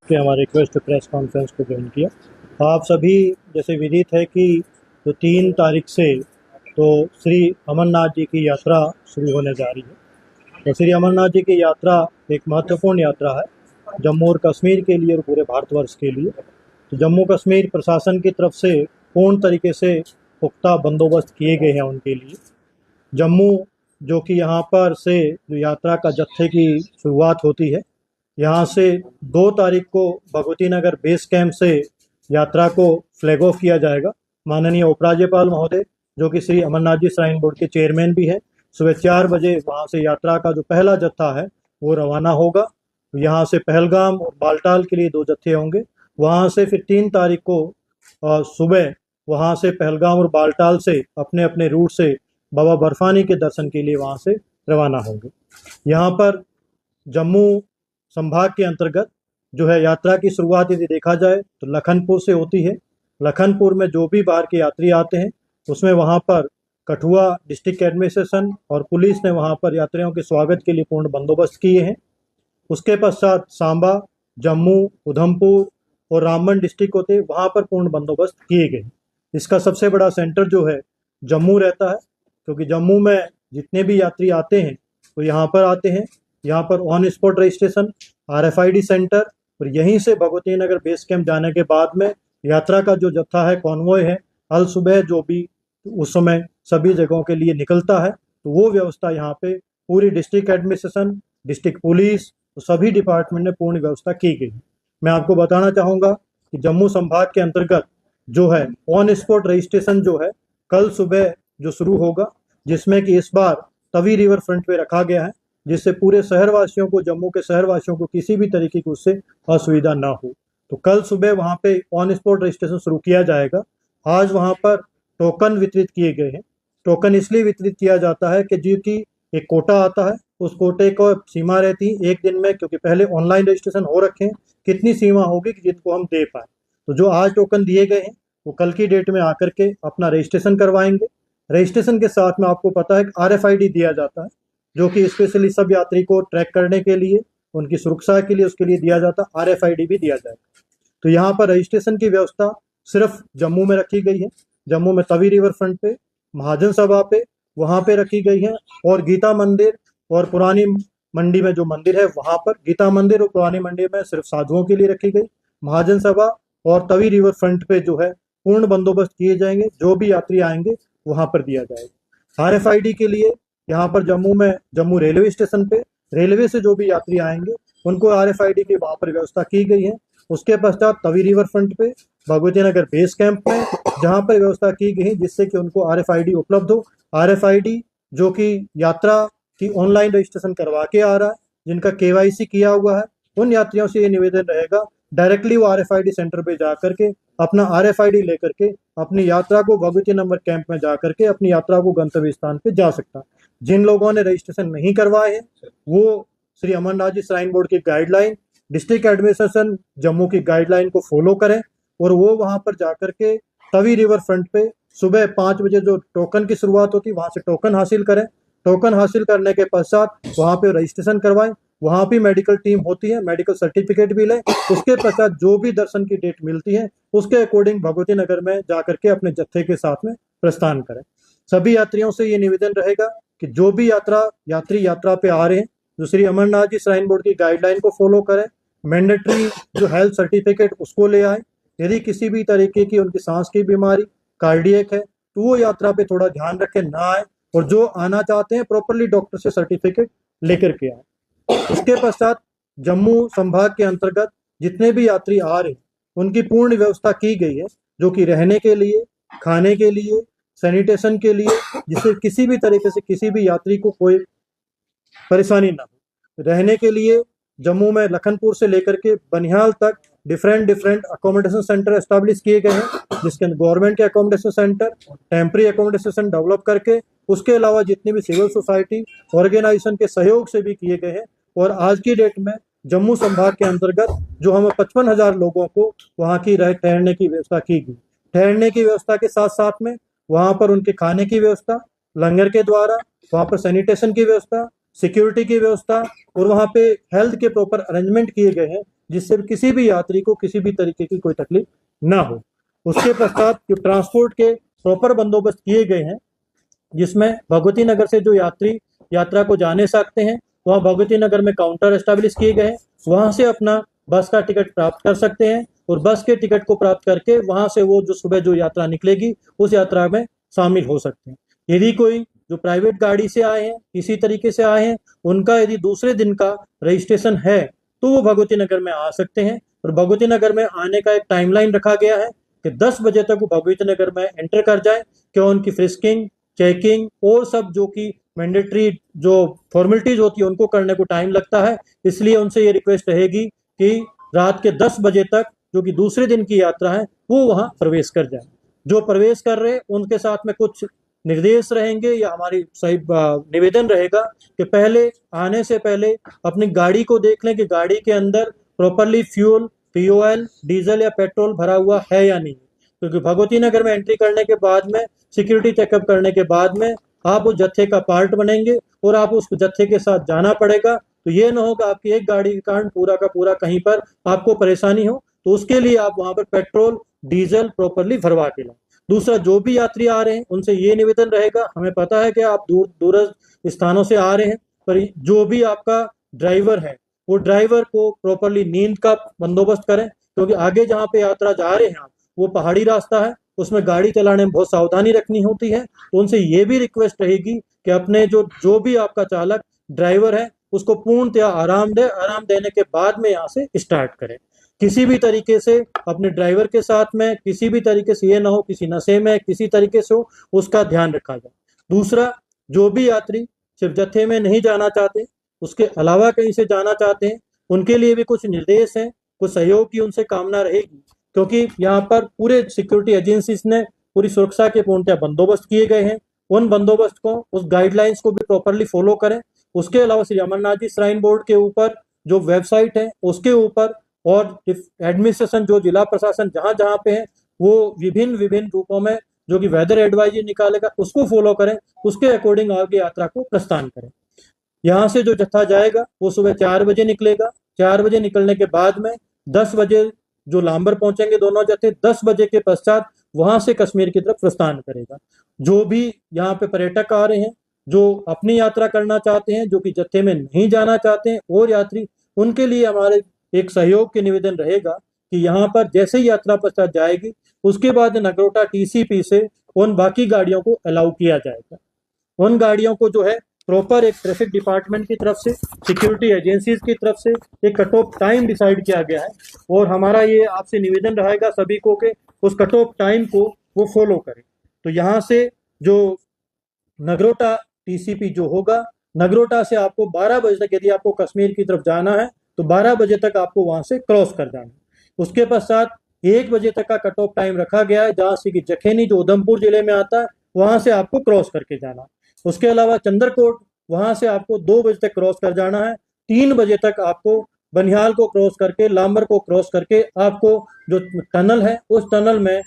के हमारे request press conference को ज्वाइन किया। आप सभी जैसे विदित है कि जो 3 तारीख से तो श्री अमरनाथ जी की यात्रा शुरू होने जा रही है। तो श्री अमरनाथ जी की यात्रा एक महत्वपूर्ण यात्रा है जम्मू और कश्मीर के लिए और पूरे भारतवर्ष के लिए। तो जम्मू कश्मीर प्रशासन की तरफ से पूर्ण तरीके से पुख्ता बंदोबस्त किए गए हैं उनके लिए। जम्मू जो कि यहाँ पर से जो यात्रा का जत्थे की शुरुआत होती है, यहाँ से 2 तारीख को भगवती नगर बेस कैंप से यात्रा को फ्लैग ऑफ किया जाएगा। माननीय उपराज्यपाल महोदय जो कि श्री अमरनाथ जी श्राइन बोर्ड के चेयरमैन भी हैं, सुबह 4 बजे वहाँ से यात्रा का जो पहला जत्था है वो रवाना होगा। यहाँ से पहलगाम और बालटाल के लिए 2 जत्थे होंगे। वहाँ से फिर 3 तारीख को सुबह वहाँ से पहलगाम और बालटाल से अपने अपने रूट से बाबा बर्फानी के दर्शन के लिए वहाँ से रवाना होंगे। यहाँ पर जम्मू संभाग के अंतर्गत जो है यात्रा की शुरुआत यदि देखा जाए तो लखनपुर से होती है। लखनपुर में जो भी बाहर के यात्री आते हैं उसमें वहाँ पर कठुआ डिस्ट्रिक्ट एडमिनिस्ट्रेशन और पुलिस ने वहाँ पर यात्रियों के स्वागत के लिए पूर्ण बंदोबस्त किए हैं। उसके पश्चात सांबा, जम्मू, उधमपुर और रामबन डिस्ट्रिक्ट होते वहाँ पर पूर्ण बंदोबस्त किए गए। इसका सबसे बड़ा सेंटर जो है जम्मू रहता है, क्योंकि जम्मू में जितने भी यात्री आते हैं वो यहाँ पर आते हैं। यहाँ पर on spot registration, RFID centre और यहीं से भगवती नगर बेस कैंप जाने के बाद में यात्रा का जो जत्था है, कॉन्वॉय है, अल सुबह जो भी उस समय सभी जगहों के लिए निकलता है, तो वो व्यवस्था यहाँ पे पूरी डिस्ट्रिक्ट एडमिनिस्ट्रेशन, डिस्ट्रिक्ट पुलिस तो सभी डिपार्टमेंट ने पूर्ण व्यवस्था की गई। मैं आपको बताना चाहूँगा कि जम्मू संभाग के अंतर्गत जो है ऑन स्पॉट रजिस्ट्रेशन जो है कल सुबह जो शुरू होगा, जिसमें कि इस बार तवी रिवर फ्रंट पे रखा गया है, जिससे पूरे शहरवासियों को, जम्मू के शहरवासियों को किसी भी तरीके की उससे असुविधा ना हो। तो कल सुबह वहाँ पे ऑन स्पॉट रजिस्ट्रेशन शुरू किया जाएगा। आज वहाँ पर टोकन वितरित किए गए हैं। टोकन इसलिए वितरित किया जाता है कि जो कि एक कोटा आता है, उस कोटे को सीमा रहती है एक दिन में, क्योंकि पहले ऑनलाइन रजिस्ट्रेशन हो रखे हैं, कितनी सीमा होगी कि जिनको हम दे पाए। तो जो आज टोकन दिए गए हैं वो कल की डेट में आकर के अपना रजिस्ट्रेशन करवाएंगे। रजिस्ट्रेशन के साथ में आपको पता है कि RFID दिया जाता है, जो कि स्पेशली सब यात्री को ट्रैक करने के लिए, उनकी सुरक्षा के लिए उसके लिए दिया जाता है। RFID भी दिया जाएगा। तो यहाँ पर रजिस्ट्रेशन की व्यवस्था सिर्फ जम्मू में रखी गई है। जम्मू में तवी रिवर फ्रंट पे, महाजन सभा पे, वहाँ पे रखी गई है। और गीता मंदिर और पुरानी मंडी में जो मंदिर है वहाँ पर, गीता मंदिर और पुरानी मंडी में सिर्फ साधुओं के लिए रखी गई। महाजन सभा और तवी रिवर फ्रंट पे जो है पूर्ण बंदोबस्त किए जाएंगे। जो भी यात्री आएंगे वहाँ पर दिया जाएगा। RFID के लिए यहाँ पर जम्मू में, जम्मू रेलवे स्टेशन पे रेलवे से जो भी यात्री आएंगे उनको RFID की वहाँ पर व्यवस्था की गई है। उसके पश्चात तवी रिवर फ्रंट पे भगवती नगर बेस कैंप में जहाँ पर व्यवस्था की गई है जिससे कि उनको RFID उपलब्ध हो। RFID जो कि यात्रा की ऑनलाइन रजिस्ट्रेशन करवा के आ रहा है, जिनका KYC किया हुआ है, उन यात्रियों से ये निवेदन रहेगा डायरेक्टली वो RFID सेंटर पे जा करके अपना RFID लेकर के अपनी यात्रा को भगवती नंबर कैंप में जा करके अपनी यात्रा को गंतव्य स्थान पे जा सकता है। जिन लोगों ने रजिस्ट्रेशन नहीं करवाए हैं वो श्री अमरनाथ जी श्राइन बोर्ड की गाइडलाइन, डिस्ट्रिक्ट एडमिनिस्ट्रेशन जम्मू की गाइडलाइन को फॉलो करें और वो वहाँ पर जा करके तवी रिवर फ्रंट पे सुबह 5 बजे जो टोकन की शुरुआत होती है वहाँ से टोकन हासिल करें। टोकन हासिल करने के पश्चात वहाँ पे रजिस्ट्रेशन करवाएं। वहाँ भी मेडिकल टीम होती है, मेडिकल सर्टिफिकेट भी लें। उसके पश्चात जो भी दर्शन की डेट मिलती है उसके अकॉर्डिंग भगवती नगर में जाकर के अपने जत्थे के साथ में प्रस्थान करें। सभी यात्रियों से ये निवेदन रहेगा कि जो भी यात्री यात्रा पे आ रहे हैं, जो श्री अमरनाथ जी श्राइन बोर्ड की गाइडलाइन को फॉलो करें। मैंडेटरी जो हेल्थ सर्टिफिकेट उसको ले आए। यदि किसी भी तरीके की उनकी सांस की बीमारी, कार्डियक है, तो वो यात्रा पे थोड़ा ध्यान रखें, ना आए। और जो आना चाहते हैं प्रॉपरली डॉक्टर से सर्टिफिकेट लेकर के आए। उसके पश्चात जम्मू संभाग के अंतर्गत जितने भी यात्री आ रहे हैं उनकी पूर्ण व्यवस्था की गई है, जो कि रहने के लिए, खाने के लिए, सैनिटेशन के लिए, जिससे किसी भी तरीके से किसी भी यात्री को कोई परेशानी ना हो। रहने के लिए जम्मू में लखनपुर से लेकर के बनिहाल तक डिफरेंट अकोमोडेशन सेंटर एस्टैब्लिश किए गए हैं, जिसके अंदर गवर्नमेंट के accommodation centre, temporary accommodation develop करके, उसके अलावा जितनी भी सिविल सोसाइटी ऑर्गेनाइजेशन के सहयोग से भी किए गए हैं। और आज की डेट में जम्मू संभाग के अंतर्गत जो हमें 55,000 लोगों को वहाँ की ठहरने की व्यवस्था की गई। ठहरने की व्यवस्था के साथ साथ में वहाँ पर उनके खाने की व्यवस्था लंगर के द्वारा, वहाँ पर सैनिटेशन की व्यवस्था, सिक्योरिटी की व्यवस्था और वहाँ पे हेल्थ के प्रॉपर अरेंजमेंट किए गए हैं, जिससे किसी भी यात्री को किसी भी तरीके की कोई तकलीफ ना हो। उसके पश्चात जो ट्रांसपोर्ट के प्रॉपर बंदोबस्त किए गए हैं, जिसमें भगवती नगर से जो यात्री यात्रा को जाने सकते हैं, वहाँ भगवती नगर में काउंटर एस्टेब्लिश किए गए हैं, वहाँ से अपना बस का टिकट प्राप्त कर सकते हैं और बस के टिकट को प्राप्त करके वहाँ से वो जो सुबह जो यात्रा निकलेगी उस यात्रा में शामिल हो सकते हैं। यदि कोई जो प्राइवेट गाड़ी से आए हैं, किसी तरीके से आए हैं, उनका यदि दूसरे दिन का रजिस्ट्रेशन है तो वो भगवती नगर में आ सकते हैं। और भगवती नगर में आने का एक टाइमलाइन रखा गया है कि 10 बजे तक वो भगवती नगर में एंटर कर जाए, क्या उनकी फ्रिस्किंग, चेकिंग और सब जो कि मैंडेटरी जो फॉर्मेलिटीज होती है उनको करने को टाइम लगता है। इसलिए उनसे ये रिक्वेस्ट रहेगी कि रात के 10 बजे तक जो कि दूसरे दिन की यात्रा है वो वहाँ प्रवेश कर जाए। जो प्रवेश कर रहे हैं उनके साथ में कुछ निर्देश रहेंगे या हमारी सही निवेदन रहेगा कि पहले आने से पहले अपनी गाड़ी को देख लें कि गाड़ी के अंदर प्रॉपरली फ्यूल, पीओएल, डीजल या पेट्रोल भरा हुआ है या नहीं। क्योंकि भगवती नगर में एंट्री करने के बाद में सिक्योरिटी चेकअप करने के बाद में आप उस जत्थे का पार्ट बनेंगे और आप उस जत्थे के साथ जाना पड़ेगा। तो ये ना हो कि आपकी एक गाड़ी के कारण पूरा का पूरा कहीं पर आपको परेशानी हो, तो उसके लिए आप वहां पर पेट्रोल, डीजल प्रॉपरली भरवा के लाएं। दूसरा, जो भी यात्री आ रहे हैं उनसे ये निवेदन रहेगा, हमें पता है कि आप दूर स्थानों से आ रहे हैं, पर जो भी आपका ड्राइवर है वो ड्राइवर को प्रॉपरली नींद का बंदोबस्त करें, क्योंकि आगे जहाँ पे यात्रा जा रहे हैं आप वो पहाड़ी रास्ता है, उसमें गाड़ी चलाने में बहुत सावधानी रखनी होती है। तो उनसे ये भी रिक्वेस्ट रहेगी कि अपने जो भी आपका चालक ड्राइवर है उसको पूर्णतया आराम देने के बाद में यहाँ से स्टार्ट करें। किसी भी तरीके से अपने ड्राइवर के साथ में किसी भी तरीके से ये ना हो किसी नशे में किसी तरीके से हो, उसका ध्यान रखा जाए। दूसरा, जो भी यात्री सिर्फ जत्थे में नहीं जाना चाहते, उसके अलावा कहीं से जाना चाहते हैं, उनके लिए भी कुछ निर्देश हैं, कुछ सहयोग की उनसे कामना रहेगी। क्योंकि यहाँ पर पूरे सिक्योरिटी एजेंसीज ने पूरी सुरक्षा के पूर्णतः बंदोबस्त किए गए हैं। उन बंदोबस्त को, उस गाइडलाइंस को भी प्रॉपरली फॉलो करें। उसके अलावा श्री अमरनाथ जी श्राइन बोर्ड के ऊपर जो वेबसाइट है उसके ऊपर और एडमिनिस्ट्रेशन जो जिला प्रशासन जहाँ जहाँ पे है वो विभिन्न विभिन्न रूपों में जो कि वेदर एडवाइजरी निकालेगा उसको फॉलो करें, उसके अकॉर्डिंग आगे यात्रा को प्रस्थान करें। यहाँ से जो जत्था जाएगा वो सुबह 4 बजे निकलेगा। 4 बजे निकलने के बाद में 10 बजे जो लांबर पहुंचेंगे दोनों जत्थे, 10 बजे के पश्चात वहां से कश्मीर की तरफ प्रस्थान करेगा। जो भी यहाँ पे पर्यटक आ रहे हैं, जो अपनी यात्रा करना चाहते हैं, जो कि जत्थे में नहीं जाना चाहते हैं और यात्री, उनके लिए हमारे एक सहयोग के निवेदन रहेगा कि यहाँ पर जैसे ही यात्रा पश्चात जाएगी उसके बाद नगरोटा टीसीपी से उन बाकी गाड़ियों को अलाउ किया जाएगा। उन गाड़ियों को जो है प्रॉपर एक ट्रैफिक डिपार्टमेंट की तरफ से, सिक्योरिटी एजेंसीज की तरफ से एक कट ऑफ टाइम डिसाइड किया गया है और हमारा ये आपसे निवेदन रहेगा सभी को कि उस कट ऑफ टाइम को वो फॉलो करें। तो यहाँ से जो नगरोटा टीसीपी जो होगा, नगरोटा से आपको 12 बजे तक यदि आपको कश्मीर की तरफ जाना है तो 12 बजे तक आपको वहां से क्रॉस कर जाना है। उसके पश्चात 1 बजे तक का कट ऑफ टाइम रखा गया है जहाँ से कि जखैनी जो उधमपुर जिले में आता है वहां से आपको क्रॉस करके जाना है। उसके अलावा चंद्रकोट वहां से आपको 2 बजे तक क्रॉस कर जाना है। 3 बजे तक आपको बनिहाल को क्रॉस करके, लांबर को क्रॉस करके आपको जो टनल है उस टनल में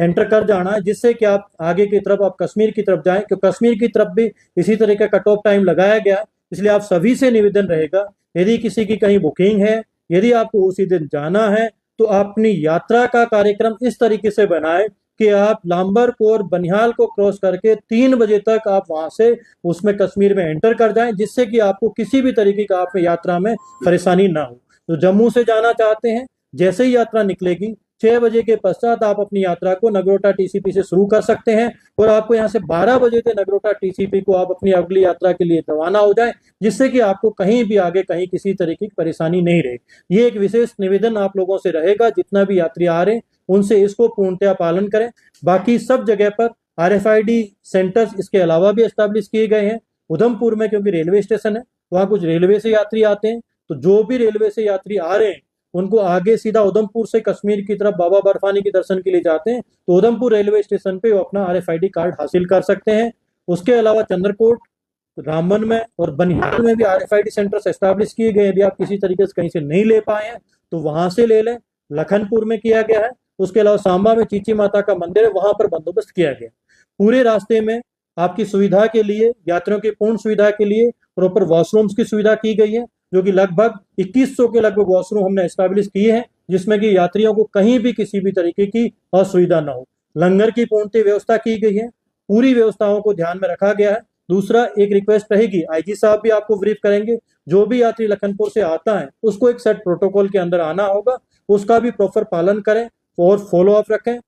एंटर कर जाना है, जिससे कि आप आगे की तरफ आप कश्मीर की तरफ जाएं। क्योंकि कश्मीर की तरफ भी इसी तरह का कट ऑफ टाइम लगाया गया है। इसलिए आप सभी से निवेदन रहेगा, यदि किसी की कहीं बुकिंग है, यदि आपको उसी दिन जाना है, तो अपनी यात्रा का कार्यक्रम इस तरीके से बनाएं कि आप लांबर को और बनिहाल को क्रॉस करके 3 बजे तक आप वहां से उसमें कश्मीर में एंटर कर जाएं, जिससे कि आपको किसी भी तरीके का आप यात्रा में परेशानी ना हो। तो जम्मू से जाना चाहते हैं, जैसे ही यात्रा निकलेगी 6 बजे के पश्चात आप अपनी यात्रा को नगरोटा टीसीपी से शुरू कर सकते हैं और आपको यहाँ से 12 बजे से नगरोटा टीसीपी को आप अपनी अगली यात्रा के लिए रवाना हो जाए, जिससे कि आपको कहीं भी आगे कहीं किसी तरीके की परेशानी नहीं रहेगी। ये एक विशेष निवेदन आप लोगों से रहेगा, जितना भी यात्री आ रहे हैं उनसे इसको पूर्णतया पालन करें। बाकी सब जगह पर RFID सेंटर्स इसके अलावा भी एस्टैब्लिश किए गए हैं। उधमपुर में क्योंकि रेलवे स्टेशन है, वहाँ कुछ रेलवे से यात्री आते हैं, तो जो भी रेलवे से यात्री आ रहे हैं उनको आगे सीधा उधमपुर से कश्मीर की तरफ बाबा बर्फानी के दर्शन के लिए जाते हैं तो उधमपुर रेलवे स्टेशन पे वो अपना RFID कार्ड हासिल कर सकते हैं। उसके अलावा चंद्रकोट, रामबन में और बनिहाल में भी RFID सेंटर्स एस्टैब्लिश किए गए। यदि आप किसी तरीके से कहीं से नहीं ले पाए हैं तो वहां से ले लें। लखनपुर में किया गया है। उसके अलावा सांबा में चीची माता का मंदिर है, वहां पर बंदोबस्त किया गया। पूरे रास्ते में आपकी सुविधा के लिए, यात्रियों की पूर्ण सुविधा के लिए प्रॉपर वॉशरूम्स की सुविधा की गई है। जो कि लगभग 2100 के लगभग वॉशरूम हमने एस्टैब्लिश किए हैं, जिसमें कि यात्रियों को कहीं भी किसी भी तरीके की असुविधा न हो। लंगर की पूर्णतः व्यवस्था की गई है, पूरी व्यवस्थाओं को ध्यान में रखा गया है। दूसरा, एक रिक्वेस्ट रहेगी, आईजी साहब भी आपको ब्रीफ करेंगे, जो भी यात्री लखनपुर से आता है उसको एक सेट प्रोटोकॉल के अंदर आना होगा, उसका भी प्रॉपर पालन करें और फॉलो अप रखें।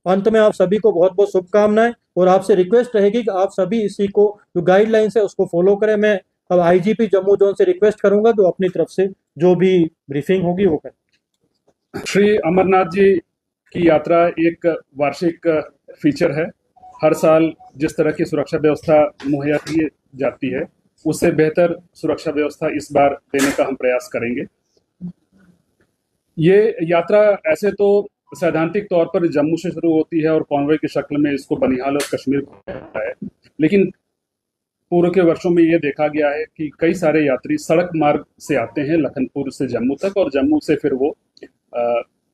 अंत में आप सभी को बहुत बहुत शुभकामनाएं, और आपसे रिक्वेस्ट रहेगी कि आप सभी इसी को जो गाइडलाइंस है उसको फॉलो करें। मैं अब आईजीपी जम्मू जोन से रिक्वेस्ट करूंगा कि वो अपनी तरफ से जो भी ब्रीफिंग होगी वो करें। श्री अमरनाथ जी की यात्रा एक वार्षिक फीचर है। हर साल जिस तरह की सुरक्षा व्यवस्था मुहैया की जाती है, उससे बेहतर सुरक्षा व्यवस्था इस बार देने का हम प्रयास करेंगे। ये यात्रा ऐसे तो सैद्धांतिक तौर पर जम्मू से शुरू होती है और कॉन्वॉय की शक्ल में इसको बनिहाल और कश्मीर को जाता है, लेकिन पूर्व के वर्षों में ये देखा गया है कि कई सारे यात्री सड़क मार्ग से आते हैं लखनपुर से जम्मू तक, और जम्मू से फिर वो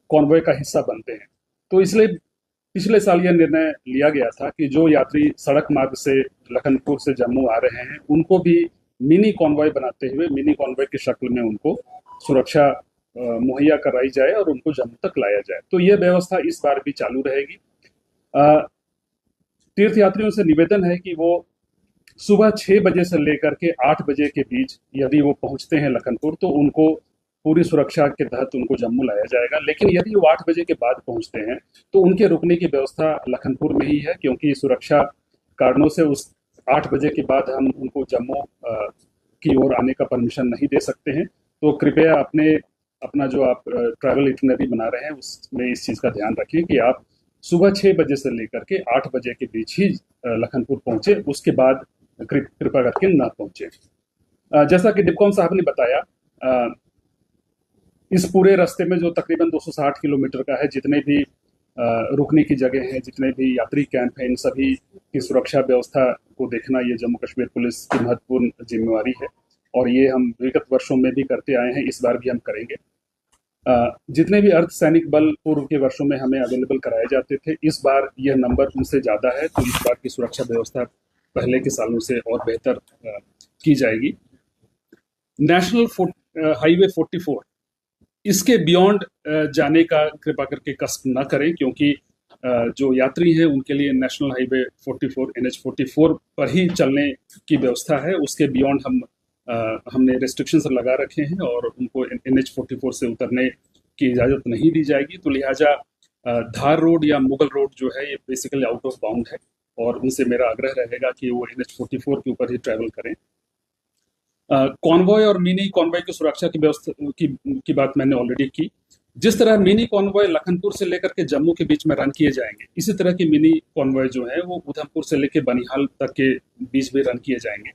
कॉन्वॉय का हिस्सा बनते हैं। तो इसलिए पिछले साल यह निर्णय लिया गया था कि जो यात्री सड़क मार्ग से लखनपुर से जम्मू आ रहे हैं उनको भी मिनी कॉन्वॉय बनाते हुए मिनी कॉन्वॉय की शक्ल में उनको सुरक्षा मुहैया कराई जाए और उनको जम्मू तक लाया जाए। तो यह व्यवस्था इस बार भी चालू रहेगी। तीर्थ यात्रियों से निवेदन है कि वो सुबह 6 बजे से लेकर के 8 बजे के बीच यदि वो पहुंचते हैं लखनपुर तो उनको पूरी सुरक्षा के तहत उनको जम्मू लाया जाएगा। लेकिन यदि वो 8 बजे के बाद पहुंचते हैं तो उनके रुकने की व्यवस्था लखनपुर में ही है, क्योंकि सुरक्षा कारणों से उस 8 बजे के बाद हम उनको जम्मू की ओर आने का परमिशन नहीं दे सकते हैं। तो कृपया अपना जो आप ट्रैवल इटिनरी बना रहे हैं उसमें इस चीज़ का ध्यान रखें कि आप सुबह 6 बजे से लेकर के 8 बजे के बीच ही लखनपुर पहुंचे, उसके बाद कृपा करके ना पहुंचे। जैसा कि डिपकॉम साहब ने बताया, इस पूरे रास्ते में जो तकरीबन 260 किलोमीटर का है, जितने भी रुकने की जगह हैं, जितने भी यात्री कैंप हैं, इन सभी की सुरक्षा व्यवस्था को देखना ये जम्मू कश्मीर पुलिस की महत्वपूर्ण जिम्मेवारी है, और ये हम विगत वर्षों में भी करते आए हैं, इस बार भी हम करेंगे। जितने भी अर्धसैनिक बल पूर्व के वर्षों में हमें अवेलेबल कराए जाते थे, इस बार यह नंबर उनसे ज़्यादा है, तो इस बार की सुरक्षा व्यवस्था पहले के सालों से और बेहतर की जाएगी। नेशनल हाईवे 44 इसके बियॉन्ड जाने का कृपा करके कष्ट न करें, क्योंकि जो यात्री हैं उनके लिए नेशनल हाईवे 44 NH 44 पर ही चलने की व्यवस्था है। उसके बियॉन्ड हमने रेस्ट्रिक्शंस लगा रखे हैं और उनको NH 44 से उतरने की इजाज़त नहीं दी जाएगी। तो लिहाजा धार रोड या मुगल रोड जो है ये बेसिकली आउट ऑफ बाउंड है, और उनसे मेरा आग्रह रहेगा कि वो NH 44 के ऊपर ही ट्रैवल करें। कॉन्वॉय और मिनी कॉन्वॉय की सुरक्षा की व्यवस्था की बात मैंने ऑलरेडी की। जिस तरह मिनी कॉन्वॉय लखनपुर से लेकर के जम्मू के बीच में रन किए जाएंगे, इसी तरह की मिनी कॉन्वॉय जो है वो उधमपुर से लेकर बनिहाल तक के बीच में रन किए जाएंगे।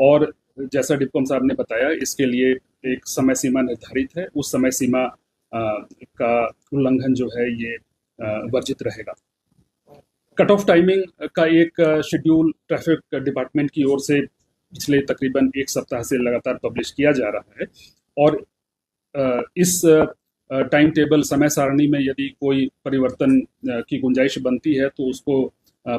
और जैसा डिपकॉम साहब ने बताया, इसके लिए एक समय सीमा निर्धारित है, उस समय सीमा का उल्लंघन जो है ये वर्जित रहेगा। कट ऑफ टाइमिंग का एक शेड्यूल ट्रैफिक डिपार्टमेंट की ओर से पिछले तकरीबन 1 सप्ताह से लगातार पब्लिश किया जा रहा है, और इस टाइम टेबल समय सारणी में यदि कोई परिवर्तन की गुंजाइश बनती है तो उसको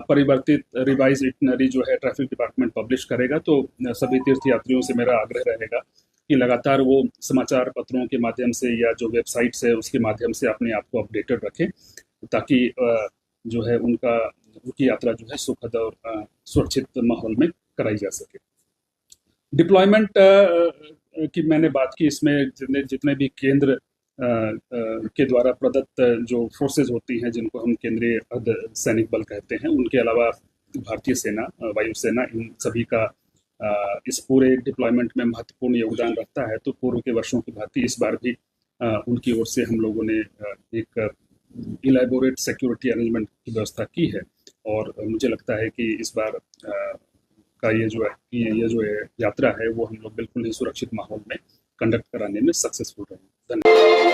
परिवर्तित रिवाइज इटिनरी जो है ट्रैफिक डिपार्टमेंट पब्लिश करेगा। तो सभी तीर्थ यात्रियों से मेरा आग्रह रहेगा कि लगातार वो समाचार पत्रों के माध्यम से या जो वेबसाइट्स है उसके माध्यम से अपने आप को अपडेटेड रखें, ताकि जो है उनकी यात्रा जो है सुखद और सुरक्षित माहौल में कराई जा सके। डिप्लॉयमेंट की मैंने बात की, इसमें जितने भी केंद्र के द्वारा प्रदत्त जो फोर्सेज होती हैं जिनको हम केंद्रीय अर्धसैनिक बल कहते हैं, उनके अलावा भारतीय सेना, वायुसेना, इन सभी का इस पूरे डिप्लॉयमेंट में महत्वपूर्ण योगदान रहता है। तो पूर्व के वर्षों की भांति इस बार भी उनकी ओर से हम लोगों ने एक इलैबोरेट सिक्योरिटी अरेंजमेंट की व्यवस्था की है, और मुझे लगता है कि इस बार का ये जो है यात्रा है वो हम लोग बिल्कुल ही सुरक्षित माहौल में कंडक्ट कराने में सक्सेसफुल रहे। धन्यवाद।